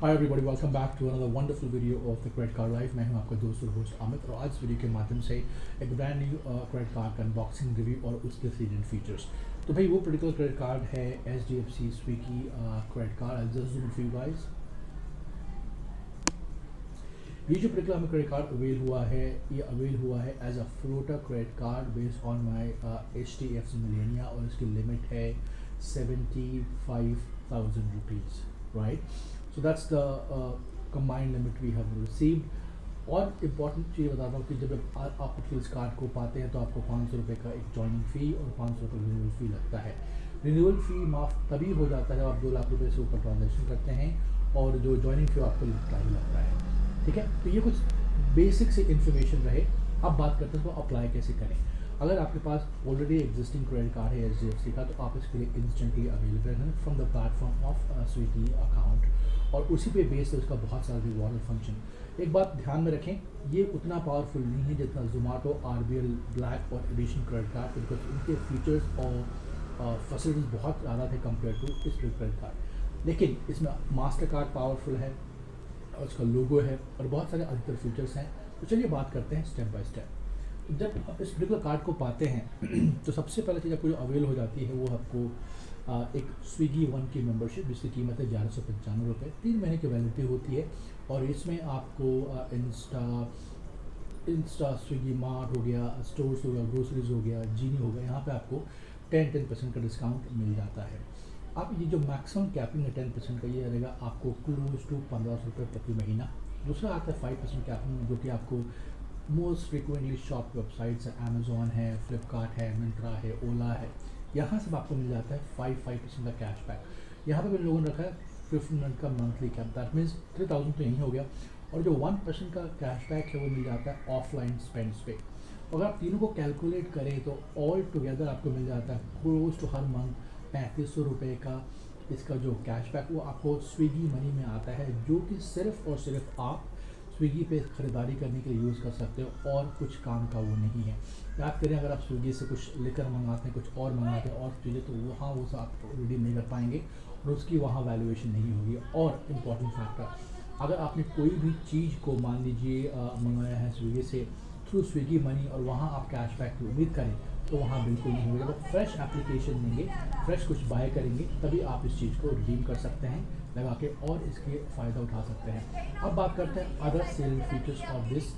Hi everybody, welcome back to another wonderful video of the credit card life. मैं हूं आपका दोस्त और होस्ट अमित, और आज इस वीडियो के माध्यम से एक ब्रांड न्यू क्रेडिट कार्ड का अनबॉक्सिंग रिव्यू और उसके सीजन फीचर्स। तो भाई वो पर्टिकुलर क्रेडिट कार्ड है HDFC Swiggy credit card. I just zoom for you guys. ये जो पर्टिकुलर हमें क्रेडिट कार्ड अवेल हुआ है, ये अवेल हुआ है as a floater credit card based on my HDFC Millennia, और इसकी लिमिट है 75,000 rupees, right. So that's the combined limit we have received. और इम्पॉर्टेंट चीज़ बताता हूँ कि जब आप इस कार्ड को पाते हैं तो आपको 500 रुपये का एक जॉइनिंग फ़ी और 500 रुपये रिन्यूअल फ़ी लगता है। रिन्यूअल फ़ी माफ़ तभी हो जाता है जब आप 2 लाख रुपये से ऊपर ट्रांजेक्शन करते हैं, और जो जॉइनिंग फ़ी आपको लगता है। ठीक है, तो ये कुछ बेसिक से इन्फॉर्मेशन रहे। अब बात करते हैं इसको अप्लाई कैसे करें। अगर आपके पास ऑलरेडी एग्जिस्टिंग क्रेडिट कार्ड है HDFC का, तो आप इसके लिए इंस्टेंटली अवेलेबल हैं from the platform of Swiggy account, और उसी पे बेस्ड है उसका बहुत सारा रिवॉर्ड फंक्शन। एक बात ध्यान में रखें, ये उतना पावरफुल नहीं है जितना जोमेटो, RBL ब्लैक और एडिशन क्रेडिट कार्ड, बिकॉज इनके फीचर्स और फैसिलिटीज़ बहुत ज़्यादा थे कंपेयर टू इस क्रेडिट कार्ड। लेकिन इसमें मास्टर कार्ड पावरफुल है और उसका लोगो है और बहुत सारे अधिकतर फीचर्स हैं। तो चलिए बात करते हैं स्टेप बाय स्टेप। जब आप इस पर्टिकुलर कार्ड को पाते हैं तो सबसे पहले चीज़ आपको जो अवेल हो जाती है वो आपको एक स्विगी वन की मेंबरशिप, जिसकी कीमत है 1195 रुपये। 3 महीने की वैलिडिटी होती है, और इसमें आपको इंस्टा स्विगी मार्ट हो गया, स्टोर्स हो गया, ग्रोसरीज हो गया, जीनी हो गया, यहाँ पे आपको 10% का डिस्काउंट मिल जाता है। अब ये जो मैक्सिमम कैपिंग है 10% का, ये रहेगा आपको क्लोज टू 1500 रुपये प्रति महीना। दूसरा आता है 5% कैपिंग, जो कि आपको मोस्ट फ्रिक्वेंटली शॉप वेबसाइट्स है, अमेजोन है, फ्लिपकार्ट है, मिंत्रा है, ओला है, यहाँ से आपको मिल जाता है 5% का कैशबैक। यहाँ पे भी लोगों ने रखा है 15 का मंथली कैप, दैट मीन्स 3000 तो यहीं हो गया। और जो 1% का कैशबैक है वो मिल जाता है ऑफलाइन स्पेंड्स पे। अगर आप तीनों को कैलकुलेट करें तो ऑल टुगेदर आपको मिल जाता है क्लोज टू हर मंथ 3500 रुपये का इसका जो कैशबैक वो आपको स्विगी मनी में आता है, जो कि सिर्फ और सिर्फ आप स्विगी पे ख़रीदारी करने के लिए यूज़ कर सकते हो, और कुछ काम का वो नहीं है। याद करें, अगर आप स्विगी से कुछ लेकर मंगाते हैं, कुछ और मंगाते हैं और चीज़ें, तो वहाँ वो आप रिडीम नहीं कर पाएंगे और उसकी वहाँ वैल्यूएशन नहीं होगी। और इम्पॉर्टेंट फैक्टर, अगर आपने कोई भी चीज़ को मान लीजिए मंगाया है स्विगी से थ्रू स्विगी मनी, और वहाँ आप कैशबैक की उम्मीद करें, तो वहाँ बिल्कुल नहीं होगा। जब फ्रेश एप्लीकेशन देंगे, फ्रेश कुछ बाय करेंगे, तभी आप इस चीज़ को रिडीम कर सकते हैं लगा के, और इसके फ़ायदा उठा सकते हैं। अब बात करते हैं other selling features of this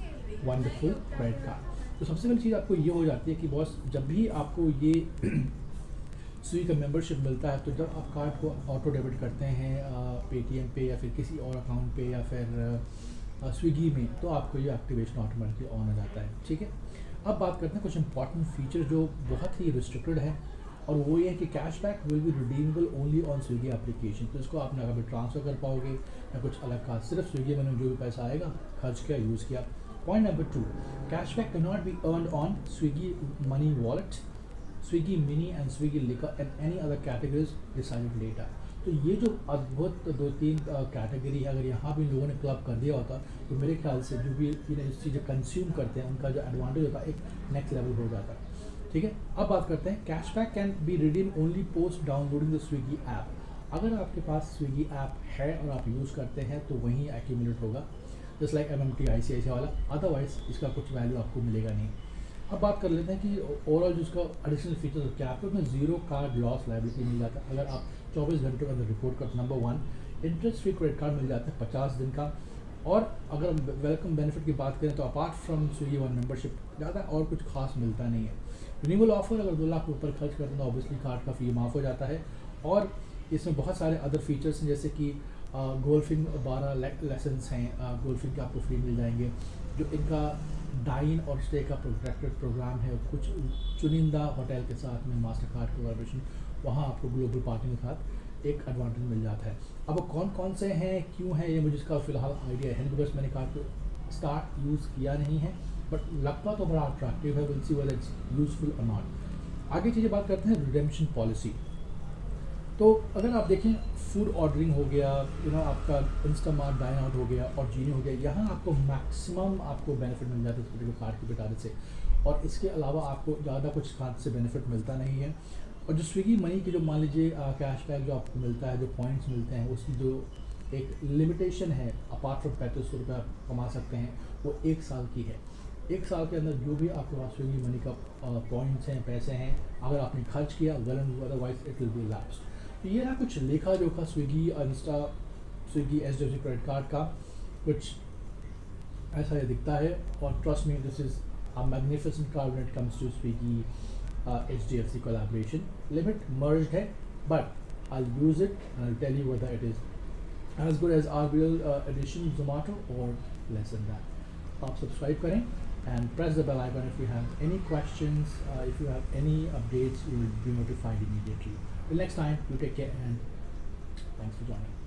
wonderful credit card. तो सबसे पहली चीज़ आपको ये हो जाती है कि बॉस, जब भी आपको ये स्विगी का मेंबरशिप मिलता है, तो जब आप कार्ड को ऑटो डेबिट करते हैं पेटीएम पे या फिर किसी और अकाउंट पे या फिर स्विगी में, तो आपको ये एक्टिवेशन ऑटोमेटिकली ऑन हो जाता है। ठीक है, अब बात करते हैं कुछ इंपॉर्टेंट फीचर जो बहुत ही रिस्ट्रिक्टेड है, और वो ये है कि cashback will be redeemable only on Swiggy application. तो इसको आप ना कभी ट्रांसफ़र कर पाओगे या कुछ अलग का, सिर्फ स्विगी में जो भी पैसा आएगा खर्च किया, यूज़ किया। Point number 2, cashback can not be earned on Swiggy money wallet, Swiggy mini and Swiggy liquor and any other categories decided later. तो ये जो अद्भुत 2-3 कैटेगरी है, अगर यहाँ भी लोगों ने क्लब कर दिया होता, तो मेरे ख्याल से जो भी इस चीज़ें कंज्यूम करते हैं उनका जो एडवांटेज होता है एक नेक्स्ट लेवल हो जाता है। ठीक है, अब बात करते हैं cashback can be redeem only post downloading the Swiggy app. अगर आपके पास स्विगी ऐप है और आप यूज़ करते हैं तो वहीं एक्यूमुलेट होगा, जस्ट लाइक MMT ICICI वाला, अदरवाइज इसका कुछ वैल्यू आपको मिलेगा नहीं। अब बात कर लेते हैं कि ओवरऑल जिसका एडिशनल फीचर्स क्या है। उसमें जीरो कार्ड लॉस लायबिलिटी मिल जाता है अगर आप 24 घंटे के अंदर रिपोर्ट कर। Number 1, interest free credit card मिल जाता है 50 दिन का। और अगर वेलकम बेनिफिट की बात करें तो apart from Swiggy one membership ज़्यादा और कुछ खास मिलता नहीं है। रिन्यूअल ऑफर, अगर 2 लाख के ऊपर खर्च करते हैं तो ऑब्वियसली कार्ड का फ़ी माफ़ हो जाता है। और इसमें बहुत सारे अदर फीचर्स हैं, जैसे कि गोल्फिंग 12 लेसन्स हैं, गोल्फिंग के आपको फ्री मिल जाएंगे। जो इनका डाइन और स्टे का प्रोटेक्टेड प्रोग्राम है, कुछ चुनिंदा होटल के साथ में मास्टर कार्ड कोलैबोरेशन, वहाँ आपको ग्लोबल पार्टनर के साथ एक एडवांटेज मिल जाता है। अब वो कौन कौन से हैं, क्यों है, ये मुझे इसका फ़िलहाल आइडिया है, बिकॉज मैंने कार्ड को स्टार्ट यूज़ किया नहीं है, बट लगता तो बड़ा अट्रैक्टिव है। Will see whether it's useful और नॉट। आगे चीज़ें बात करते हैं रिडेम्पशन पॉलिसी। तो अगर आप देखें, फूड ऑर्डरिंग हो गया, आपका इंस्टामार्ट डाइन आउट हो गया और जीनी हो गया, यहाँ आपको मैक्सिमम आपको बेनिफिट मिल जाता है इस पर्टिकुलर कार्ड की बटाने से, और इसके अलावा आपको ज़्यादा कुछ कार्ड से बेनिफिट मिलता नहीं है। और जो स्विगी मनी की जो मान लीजिए कैशबैक जो आपको मिलता है, जो पॉइंट्स मिलते हैं, उसकी जो एक लिमिटेशन है, अपार्ट फ्रॉम 3500 रुपये आप कमा सकते हैं, वो 1 साल की है। 1 साल के अंदर जो भी आपके पास स्विगी मनी का पॉइंट्स हैं, पैसे हैं, अगर आपने खर्च किया well and otherwise it will be lapsed. तो ये ना कुछ लेखा जोखा Swiggy insta Swiggy HDFC credit card का कुछ ऐसा ये दिखता है। और trust me, this is a magnificent card when it comes to Swiggy HDFC collaboration. Limit merged है, but I use it and I tell you whether it is as good as RBL edition Zomato or less than that. आप subscribe करें and press the bell icon if you have any questions, if you have any updates, you will be notified immediately. Till next time, you take care and thanks for joining.